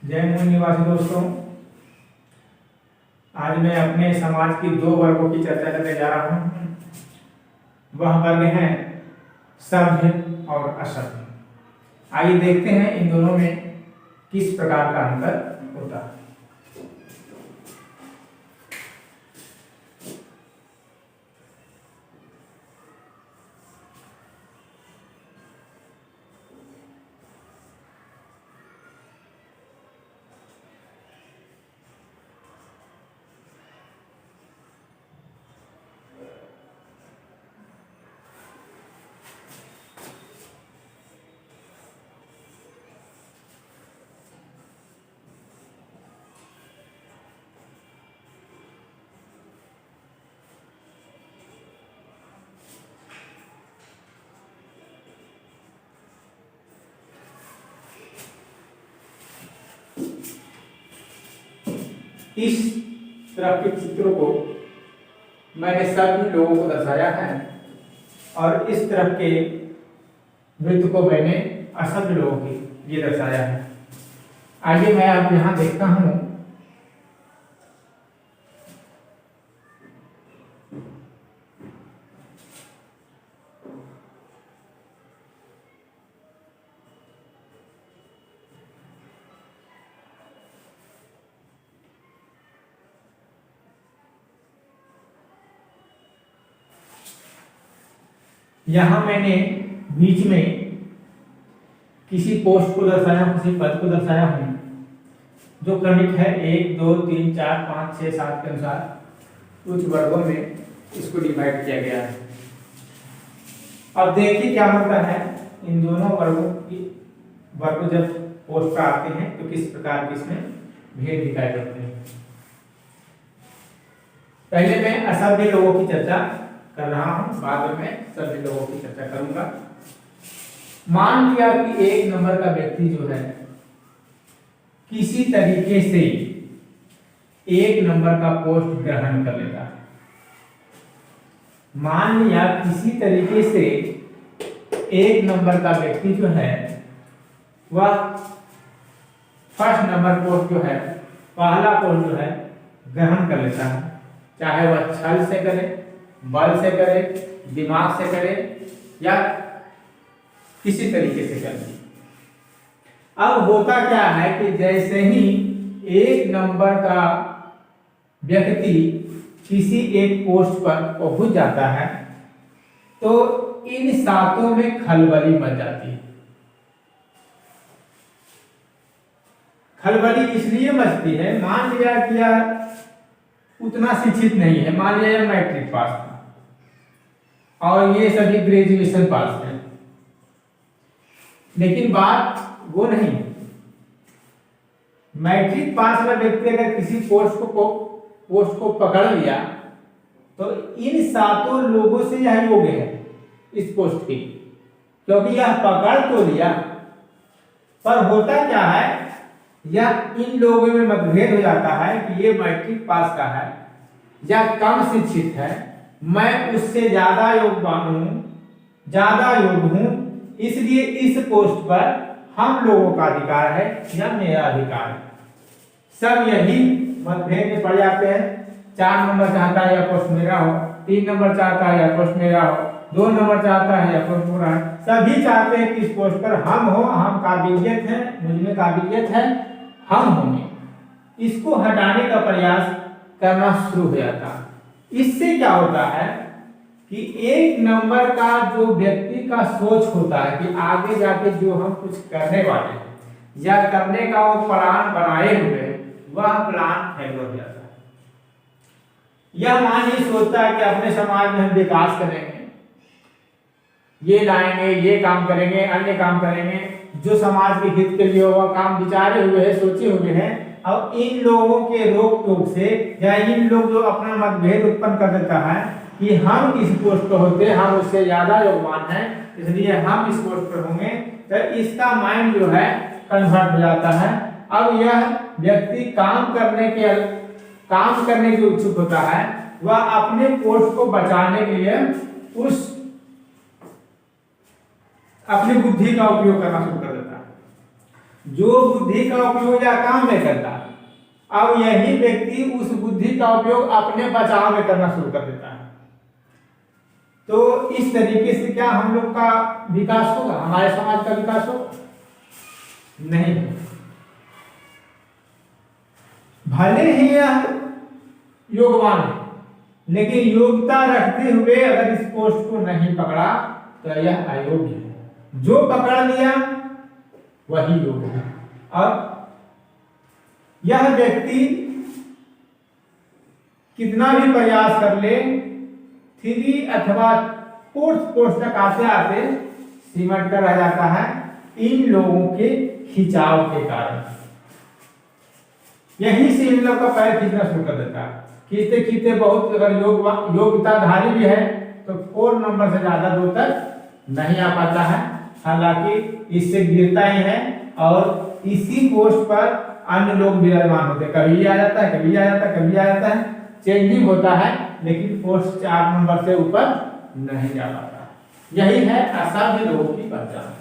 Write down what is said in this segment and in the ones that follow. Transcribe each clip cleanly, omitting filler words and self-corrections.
जय मूल निवासी दोस्तों, आज मैं अपने समाज की दो वर्गों की चर्चा करने जा रहा हूँ। वह वर्ग हैं सभ्य और असभ्य। आइए देखते हैं इन दोनों में किस प्रकार का अंतर होता है। इस तरह के चित्रों को मैंने सभी लोगों को दर्शाया है और इस तरह के वृत्त को मैंने असभ्य लोगों के लिए दर्शाया है। आइए मैं अब यहाँ देखता हूँ यहाँ मैंने बीच में किसी पोस्ट को दर्शाया हूँ, किसी पद को दर्शाया हूँ जो क्रमिक है 1, 2, 3, 4, 5, 6, 7 के अनुसार उच्च वर्गों में इसको डिवाइड किया गया है। अब देखिए क्या होता है, इन दोनों वर्गों जब पोस्ट पर आते हैं तो किस प्रकार के इसमें भेद दिखाई देते हैं। पहले मैं असभ्य लोगों की चर्चा कर रहा हूं, बाद में मैं सभी लोगों की चर्चा करूंगा। मान लिया कि एक नंबर का व्यक्ति जो है किसी तरीके से एक नंबर का पोस्ट ग्रहण कर लेता है। मान लिया किसी तरीके से एक नंबर का व्यक्ति जो है वह फर्स्ट नंबर पोस्ट जो है, पहला पोस्ट जो है ग्रहण कर लेता है, चाहे वह छल से करे, बल से करे, दिमाग से करे या किसी तरीके से करे। अब होता क्या है कि जैसे ही एक नंबर का व्यक्ति किसी एक पोस्ट पर पहुंच जाता है तो इन सातों में खलबली मच जाती है। खलबली इसलिए मचती है, मान लिया कि यार उतना शिक्षित नहीं है, मान लिया मैट्रिक पास था और ये सभी ग्रेजुएशन पास हैं, लेकिन बात वो नहीं। मैट्रिक पास वाला व्यक्ति अगर किसी पोस्ट को पकड़ लिया तो इन सातों लोगों से यह योग्य है इस पोस्ट की, क्योंकि यह पकड़ तो लिया। पर होता क्या है, यह इन लोगों में मतभेद हो जाता है कि ये मैट्रिक पास का है या कम शिक्षित है, मैं उससे ज्यादा योग्यवान हूं, ज्यादा योग्य हूं, इसलिए इस पोस्ट पर हम लोगों का अधिकार है या मेरा अधिकार है। सब यही मतभेद में पड़ जाते हैं। 4 नंबर चाहता है यह पोस्ट मेरा हो, 3 नंबर चाहता है यह पोस्ट मेरा हो, 2 नंबर चाहता है यह पोस्ट मेरा है। सभी चाहते हैं कि इस पोस्ट पर हम हो, हम काबिलियत है, मुझमें काबिलियत है, हम होंगे। इसको हटाने का प्रयास करना शुरू हो जाता है। इससे क्या होता है कि एक नंबर का जो व्यक्ति का सोच होता है कि आगे जाके जो हम कुछ करने वाले हैं या करने का वो प्लान बनाए हुए, वह प्लान फेल हो जाता है। यह मान ये सोचता है कि अपने समाज में हम विकास करेंगे, ये लाएंगे, ये काम करेंगे, अन्य काम करेंगे, जो समाज के हित के लिए वह काम विचारे हुए है, सोचे हुए हैं। और इन लोगों के रोक टोक से या इन लोग जो अपना मतभेद उत्पन्न कर देता है कि हम किस पोस्ट पर होते, हम उससे ज्यादा योग्यवान हैं, इसलिए हम इस पोस्ट पर होंगे, तो इसका माइंड जो है कन्वर्ट हो जाता है। अब यह व्यक्ति काम करने के इच्छुक होता है, वह अपने पोस्ट को बचाने के लिए उस अपनी बुद्धि का उपयोग करना शुरू कर देता है। जो बुद्धि का उपयोग या काम में करता, अब यही व्यक्ति उस बुद्धि का उपयोग अपने बचाव में करना शुरू कर देता है। तो इस तरीके से क्या हम लोग का विकास होगा, हमारे समाज का विकास होगा? नहीं। भले ही यह योगवान है, लेकिन योग्यता रखते हुए अगर इस पोस्ट को नहीं पकड़ा तो यह अयोग्य है। जो पकड़ लिया वही योग्य है। अब यह व्यक्ति कितना भी प्रयास कर ले, 3 अथवा 4th पोस्ट तक आते आते सिमट कर रह जाता है इन लोगों के खिंचाव के कारण। यहीं से इन लोग का पैर खींचना शुरू कर देता है। खींचते खींचते बहुत अगर योग्यताधारी भी है तो 4 नंबर से ज्यादा दूर तक नहीं आ पाता है। हालांकि इससे गिरता ही है और इसी पोस्ट पर अन्य लोग विराजमान होते हैं। कभी आ जाता है, कभी आ जाता है, कभी आ जाता है, चेंजिंग होता है, लेकिन पोस्ट 4 नंबर से ऊपर नहीं जा पाता। यही है असभ्य लोगों की पहचान।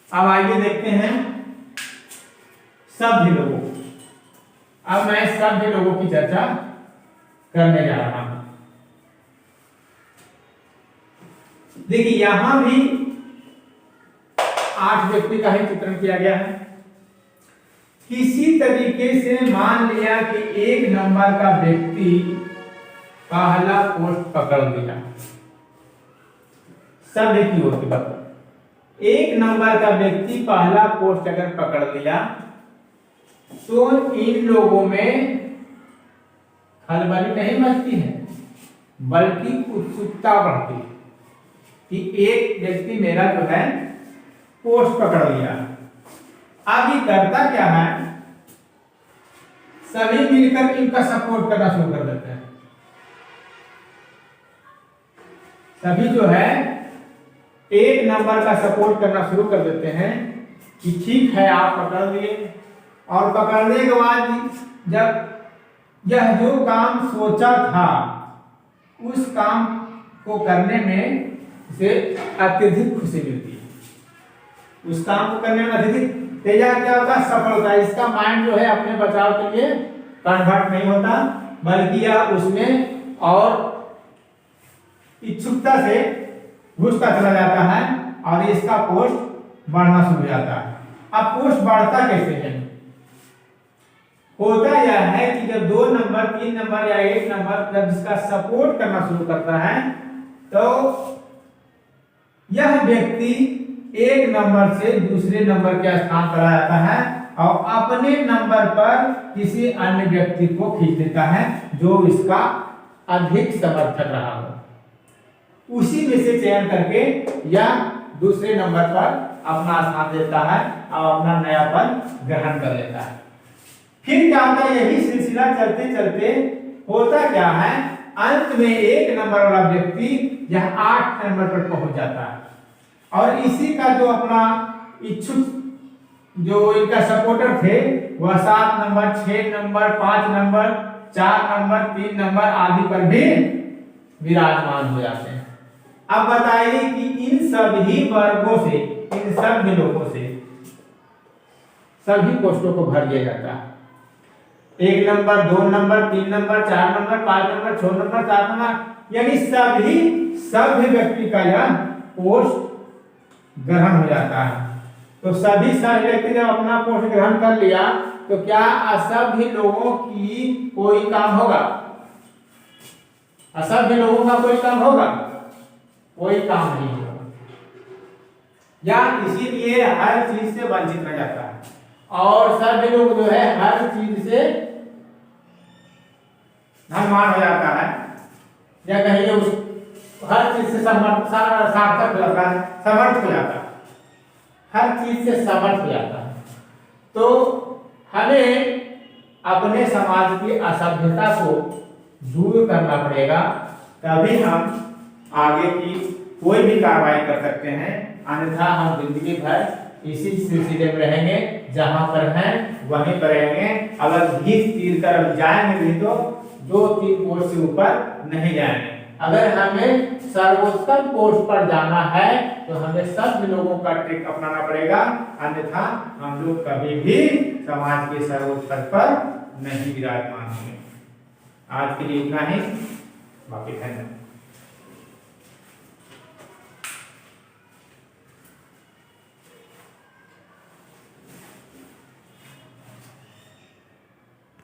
अब आइए देखते हैं सभ्य लोगों। अब मैं सभ्य लोगों की चर्चा करने जा रहा हूं। देखिए यहां भी 8 व्यक्ति का ही चित्रण किया गया है। किसी तरीके से मान लिया कि 1 नंबर का व्यक्ति पहला पोस्ट पकड़ लिया, सभ्य की ओर की बात। 1 नंबर का व्यक्ति पहला पोस्ट अगर पकड़ लिया तो इन लोगों में खलबली नहीं मचती है, बल्कि उत्सुकता बढ़ती है कि एक व्यक्ति मेरा जो है पोस्ट पकड़ लिया। अब ये करता क्या है, सभी मिलकर इनका सपोर्ट करना शुरू कर देते हैं। सभी जो है 1 नंबर का सपोर्ट करना शुरू कर देते हैं कि ठीक है आप पकड़ लिए। और पकड़ने के बाद जब यह जो काम सोचा था उस काम को करने में इसे अत्यधिक खुशी मिलती है। उस काम को करने में अत्यधिक तेजा क्या होता है, सफल होता है। इसका माइंड जो है अपने बचाव के लिए कन्वर्ट नहीं होता, बल्कि यह उसमें और इच्छुकता से घुसता चला जाता है और इसका पोस्ट बढ़ना शुरू हो जाता है। अब पोस्ट बढ़ता कैसे है? होता यह है कि जब 2 नंबर 3 नंबर या 1 नंबर जब इसका सपोर्ट करना शुरू करता है तो यह व्यक्ति 1 नंबर से दूसरे नंबर के स्थान पर आ जाता है और अपने नंबर पर किसी अन्य व्यक्ति को खींच देता है जो इसका अधिक समर्थक रहा हो। उसी में से चयन करके यह दूसरे नंबर पर अपना स्थान देता है और अपना नयापन ग्रहण कर लेता है। फिर क्या होता है, यही सिलसिला चलते चलते होता क्या है, अंत में 1 नंबर वाला व्यक्ति यह 8 नंबर पर पहुंच जाता है और इसी का जो अपना इच्छुक जो इनका सपोर्टर थे वह 7 number 6 number 5 number 4 number 3 number आदि पर भी विराजमान हो जाते हैं। अब बताइए कि इन सभी वर्गों से, इन सभी लोगों से सभी पोस्टों को भर दिया जाता है। 1 number 2 number 3 number 4 number 5 number 6 number 7 number, यानी सभी व्यक्ति का यह पोस्ट ग्रहण हो जाता है। तो सभी व्यक्ति जब अपना पोस्ट ग्रहण कर लिया तो क्या असभ्य लोगों की कोई काम होगा? असभ्य लोगों का कोई काम होगा? कोई काम नहीं होगा, या इसीलिए हर चीज से वंचित रह जाता है। और सभ्य लोग जो है हर चीज से धनवान हो जाता है, या कहिए उस हर चीज से सार्थक हो जाता है, समर्थ हो जाता है, हर चीज से समर्थ हो जाता है। तो हमें अपने समाज की असभ्यता को दूर करना पड़ेगा, तभी हम आगे की कोई भी कार्रवाई कर सकते हैं। अन्यथा हम जिंदगी भर इसी सिलसिले में रहेंगे, जहां पर हैं वहीं पर रहेंगे। अगर घींच तीर कर जाएंगे भी तो 2-3 कोस से ऊपर नहीं जाएंगे। अगर हमें सर्वोत्तम पोस्ट पर जाना है तो हमें सब लोगों का ट्रिक अपनाना पड़ेगा, अन्यथा हम लोग कभी भी समाज के सर्वोच्च पद पर नहीं विराजमान होंगे। आज के लिए इतना ही, बाकी धन्यवाद।